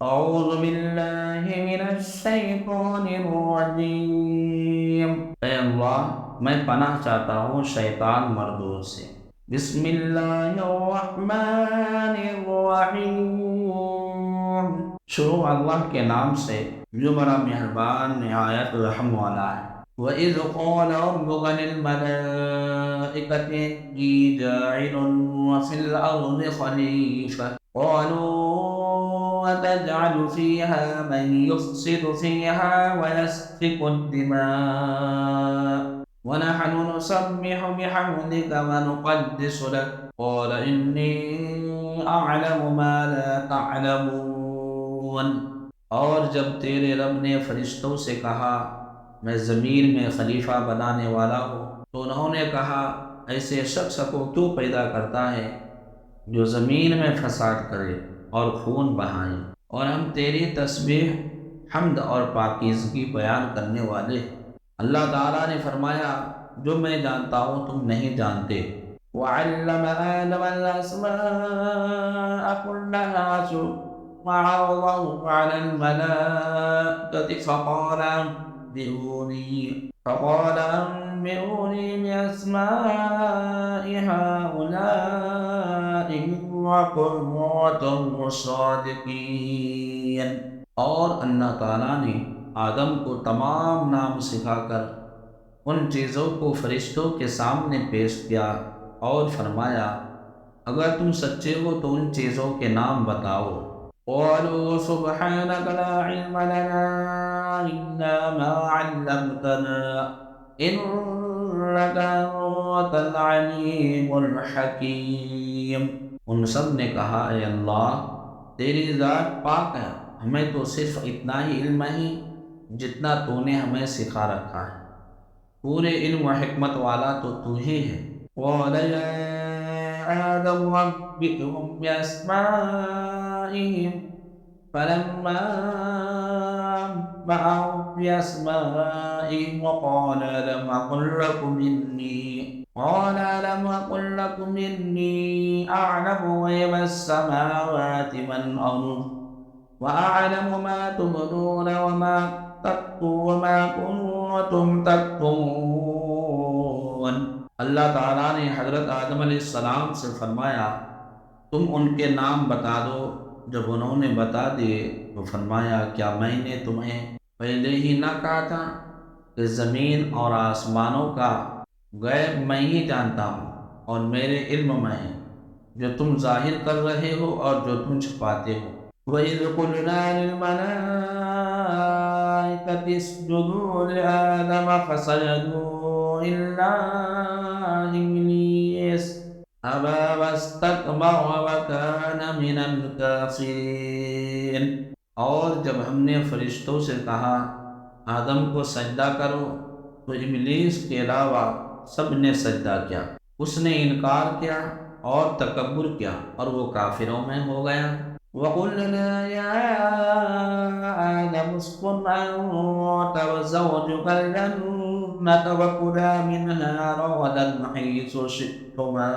أعوذ بالله من الشيطان الرجيم۔ اے اللہ، میں پناہ چاہتا ہوں شیطان مردود سے۔ بسم اللہ الرحمن الرحیم۔ شروع اللہ کے نام سے جو بڑا مہربان نہایت رحم والا ہے۔ وَإِذْ قَالَ رَبُّكَ لِلْمَلَائِكَةِ إِنِّي جَاعِلٌ فِي الْأَرْضِ خَلِيفَةً قَالُوا أَتَجْعَلُ فِيهَا مَن يُفْسِدُ فِيهَا وَيَسْفِكُ الدِّمَاءَ وَنَحْنُ نُسَبِّحُ بِحَمْدِكَ وَنُقَدِّسُ لَكَ قَالَ إِنِّي أَعْلَمُ مَا لَا تَعْلَمُونَ۔ اور جب تیرے رب نے فرشتوں سے کہا میں زمین میں خلیفہ بنانے والا ہوں، تو انہوں نے کہا ایسے شخص کو کیوں پیدا کرتا ہے جو زمین میں فساد کرے اور خون بہائے، اور ہم تیری تسبیح، حمد اور پاکیزگی بیان کرنے والے ہیں۔ اللہ تعالیٰ نے فرمایا جو میں جانتا ہوں تم نہیں جانتے۔ وَعَلَّمَ آدَمَ الْأَسْمَاءَ كُلَّهَا ثُمَّ عَرَضَهُمْ عَلَى الْمَلَائِكَةِ فقال أنبئوني بأسماء هؤلاء إن كنتم صادقين۔ اور اللہ تعالیٰ نے آدم کو تمام نام سکھا کر ان چیزوں کو فرشتوں کے سامنے پیش کیا اور فرمایا اگر تم سچے ہو تو ان چیزوں کے نام بتاؤ۔ قالوا سبحانك لا علم لنا إلا ما علمتنا إنك أنت العليم الحكيم۔ ان سب نے کہا اے اللہ تیری ذات پاک ہے، ہمیں تو صرف اتنا ہی علم ہے جتنا تو نے ہمیں سکھا رکھا ہے، پورے علم و حکمت والا تو ہی ہے۔ قال يا آدم أنبئهم بأسمائهم فلما أنبأهم بأسمائهم قال ألم أقل لكم إني أعلم غيب السماوات والأرض وأعلم ما تبدون وما كنتم تكتمون۔ اللہ تعالیٰ نے حضرت آدم علیہ السلام سے فرمایا تم ان کے نام بتا دو۔ جب انہوں نے بتا دیے تو فرمایا کیا میں نے تمہیں پہلے ہی نہ کہا تھا کہ زمین اور آسمانوں کا غیب میں ہی جانتا ہوں اور میرے علم میں ہے جو تم ظاہر کر رہے ہو اور جو تم چھپاتے ہو۔ وَإِذْ قُلْنَا لِلْمَلَائِكَةِ اسْجُدُوا لِآدَمَ فَسَجَدُوا إِلَّا إِبْلِيسَ أَبَى وَاسْتَكْبَرَ وَكَانَ مِنَ الْكَافِرِينَ۔ اور جب ہم نے فرشتوں سے کہا آدم کو سجدہ کرو تو ابلیس کے علاوہ سب نے سجدہ کیا، اس نے انکار کیا اور تکبر کیا اور وہ کافروں میں ہو گیا۔ وَقُلْنَا يَا آدَمُ اسْكُنْ أَنْتَ وَزَوْجُكَ الْجَنَّةَ وَكُلَا مِنْهَا رَغَدًا حَيْثُ شِئْتُمَا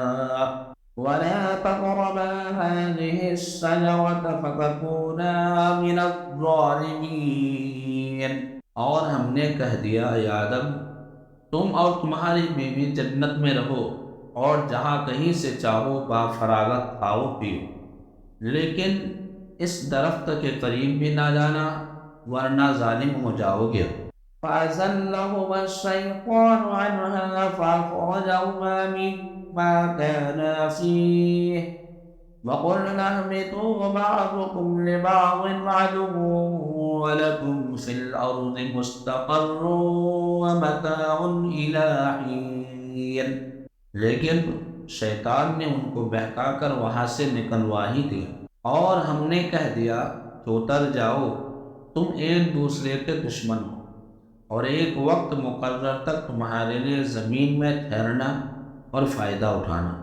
وَلَا تَقْرَبَا هَٰذِهِ الشَّجَرَةَ فَتَكُونَا مِنَ الظَّالِمِينَ۔ اور ہم نے کہہ دیا اے آدم تم اور تمہاری بیوی جنت میں رہو اور جہاں کہیں سے چاہو بافراغت کھاؤ پیو، لیکن اس درخت کے قریب بھی نہ جانا ورنہ ظالم ہو جاؤ گے۔ فَأَزَلَّهُمَا الشَّيْطَانُ عَنْهَا فَأَخْرَجَهُمَا مِمَّا كَانَا فِيهِ وَقُلْنَا اهْبِطُوا بَعْضُكُمْ لِبَعْضٍ عَدُوٌّ وَلَكُمْ فِي الْأَرْضِ مُسْتَقَرٌّ وَمَتَاعٌ إِلَىٰ حِينٍ۔ لیکن شیطان نے ان کو بہکا کر وہاں سے نکلوا ہی دیا اور ہم نے کہہ دیا کہ اتر جاؤ، تم ایک دوسرے کے دشمن ہو اور ایک وقت مقرر تک تمہارے لیے زمین میں ٹھہرنا اور فائدہ اٹھانا۔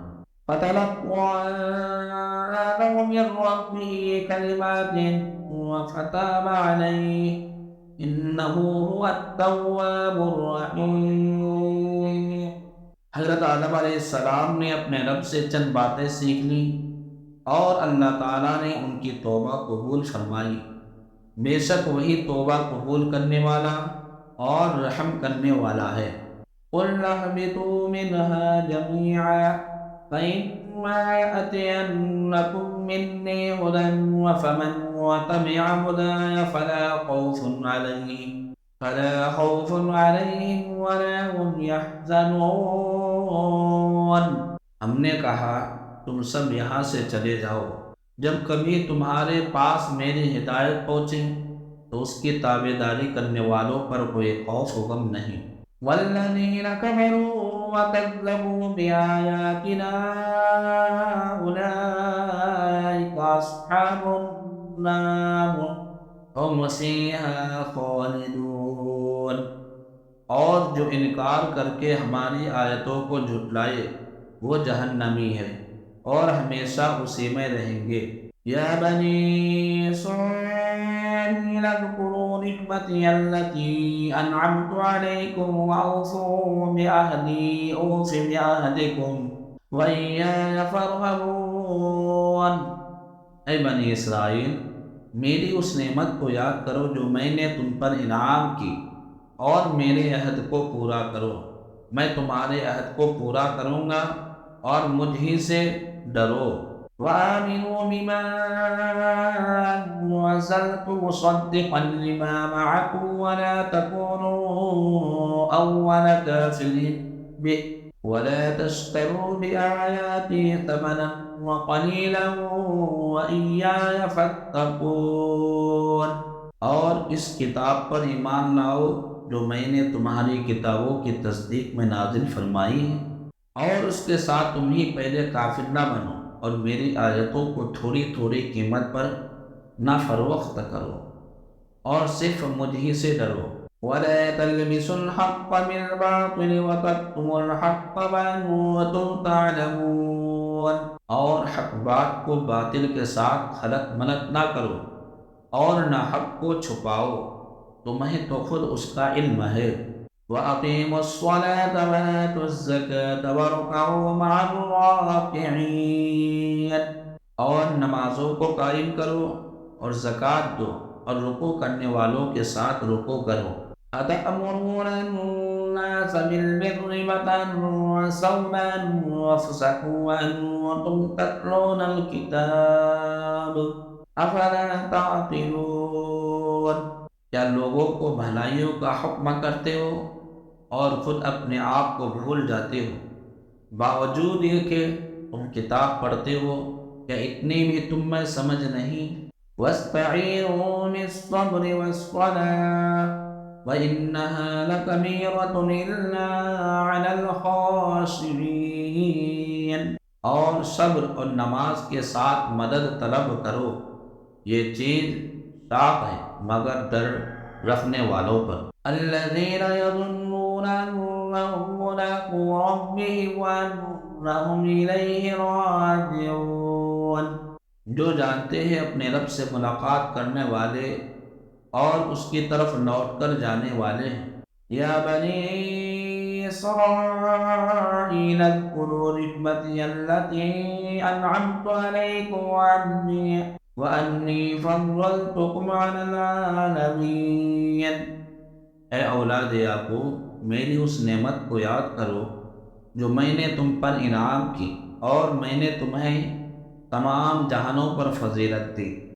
فَتَلَقَّىٰ آدَمُ مِن رَّبِّهِ كَلِمَاتٍ فَتَابَ عَلَيْهِ إِنَّهُ هُوَ التَّوَّابُ الرَّحِيمُ۔ حضرت آدم علیہ السلام نے اپنے رب سے چند باتیں سیکھ لیں اور اللہ تعالیٰ نے ان کی توبہ قبول فرمائی بے شک وہی توبہ قبول کرنے والا اور رحم کرنے والا ہے۔ قُلْ اهْبِطُوا مِنْهَا جَمِيعًا فَإِمَّا يَأْتِيَنَّكُم مِّنِّي هُدًى فَمَن تَبِعَ هُدَايَ فلا خوف عليهم ولا هم يحزنون۔ ہم نے کہا تم سب یہاں سے چلے جاؤ، جب کبھی تمہارے پاس میری ہدایت پہنچے تو اس کی تابعداری کرنے والوں پر کوئی خوف و غم نہیں۔ والذین کفروا وکذبوا بآیاتنا اولئک اصحاب النار ہم فیہا خالدون۔ اور جو انکار کر کے ہماری آیتوں کو جھٹلائے وہ جہنمی ہے اور ہمیشہ اسی میں رہیں گے۔ یا بنی اسرائیل اذکروا نعمتی التی انعمت علیکم واوفوا بعہدی اوف بعہدکم وإیایا فارہبون۔ اے بنی اسرائیل، میری اس نعمت کو یاد کرو جو میں نے تم پر انعام کی، اور میرے عہد کو پورا کرو۔ میں تمہارے عہد کو پورا کروں گا اور مجھ ہی سے ڈرو۔ وآمنوا بما نزلت مصدقا لما معكم ولا تكونوا أول كافر به ولا تشتروا بآياتي ثمنا وقليلا وإياي فاتقون۔ اور اس کتاب پر ایمان لاؤ جو میں نے تمہاری کتابوں کی تصدیق میں نازل فرمائی ہے، اور اس کے ساتھ تم ہی پہلے کافر نہ بنو اور میری آیتوں کو تھوڑی تھوڑی قیمت پر نہ فروخت کرو اور صرف مجھ ہی سے ڈرو۔ وَلَا تَلْبِسُوا الْحَقَّ بِالْبَاطِلِ وَتَكْتُمُوا الْحَقَّ وَأَنْتُمْ تَعْلَمُونَ۔ اور حق بات کو باطل کے ساتھ خلط ملط نہ کرو اور نہ حق کو چھپاؤ، تمہیں تو خود اس کا علم ہے۔ وَأَقِيمُوا الصَّلَاةَ وَآتُوا الزَّكَاةَ وَارْكَعُوا مَعَ الرَّاكِعِينَ۔ اور نمازوں کو قائم کرو اور زکوٰۃ دو اور رکوع کرنے والوں کے ساتھ رکوع کرو۔ أَتَأْمُرُونَ النَّاسَ بِالْبِرِّ وَتَنْسَوْنَ أَنفُسَكُمْ وَأَنْتُمْ تَتْلُونَ الْكِتَابَ أَفَلَا تَعْقِلُونَ۔ کیا لوگوں کو بھلائیوں کا حکم کرتے ہو اور خود اپنے آپ کو بھول جاتے ہو، باوجود یہ کہ تم کتاب پڑھتے ہو؟ کیا اتنی بھی تم میں سمجھ نہیں؟ وَاسْتَعِينُوا بِالصَّبْرِ وَالصَّلَاةِ وَإِنَّهَا لَكَبِيرَةٌ إِلَّا عَلَى الْخَاشِعِينَ۔ اور صبر اور نماز کے ساتھ مدد طلب کرو، یہ چیز شاق ہے مگر ڈر رکھنے والوں پر۔ الَّذِينَ يَظُنُّونَ أَنَّهُم مُّلَاقُو رَبِّهِمْ وَأَنَّهُمْ إِلَيْهِ رَاجِعُونَ۔ جو جانتے ہیں اپنے رب سے ملاقات کرنے والے اور اس کی طرف لوٹ کر جانے والے ہیں۔ یا بنی اسرائیل اذکروا نعمتی التی انعمت علیکم وانی فضلتکم علی العالمین۔ اے اولاد یعقوب، میری اس نعمت کو یاد کرو جو میں نے تم پر انعام کی اور میں نے تمہیں تمام جہانوں پر فضیلت دی۔